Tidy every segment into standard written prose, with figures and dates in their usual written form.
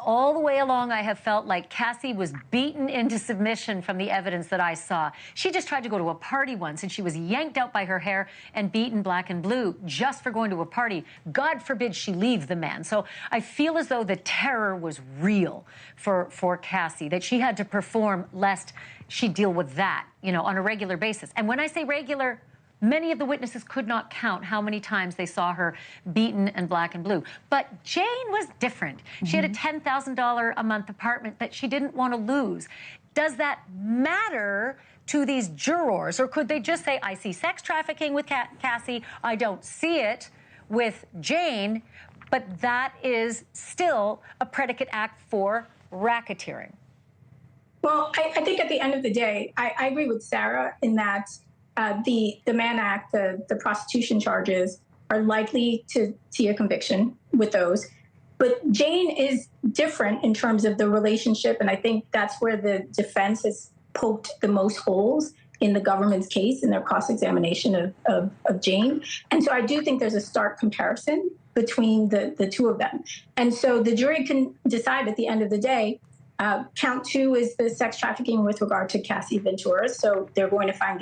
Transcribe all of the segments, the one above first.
all the way along, I have felt like Cassie was beaten into submission from the evidence that I saw. She just tried to go to a party once, and she was yanked out by her hair and beaten black and blue just for going to a party. God forbid she leave the man. So I feel as though the terror was real for Cassie, that she had to perform lest she deal with that, you know, on a regular basis. And when I say regular, many of the witnesses could not count how many times they saw her beaten and black and blue. But Jane was different. She had a $10,000 a month apartment that she didn't want to lose. Does that matter to these jurors? Or could they just say, I see sex trafficking with Cassie, I don't see it with Jane, but that is still a predicate act for racketeering? Well, I think at the end of the day, I agree with Sarah in that the Mann Act, the prostitution charges, are likely to see a conviction with those. But Jane is different in terms of the relationship, and I think that's where the defense has poked the most holes in the government's case in their cross-examination of Jane. And so I do think there's a stark comparison between the two of them. And so the jury can decide at the end of the day. Count 2 is the sex trafficking with regard to Cassie Ventura, so they're going to find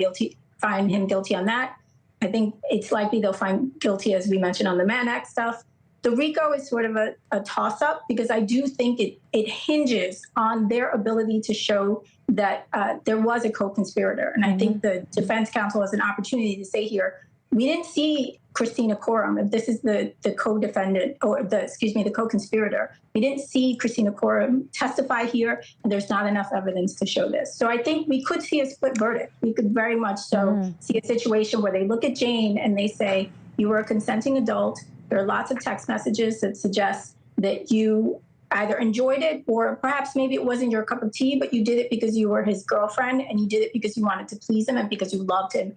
him guilty on that. I think it's likely they'll find guilty, as we mentioned, on the Mann Act stuff. The RICO is sort of a toss-up because I do think it hinges on their ability to show that there was a co-conspirator. And I think the defense counsel has an opportunity to say here, we didn't see Christina Coram, if this is the co-defendant, or the co-conspirator. We didn't see Christina Coram testify here, and there's not enough evidence to show this. So I think we could see a split verdict. We could very much so see a situation where they look at Jane and they say, you were a consenting adult. There are lots of text messages that suggest that you either enjoyed it or perhaps maybe it wasn't your cup of tea, but you did it because you were his girlfriend and you did it because you wanted to please him and because you loved him.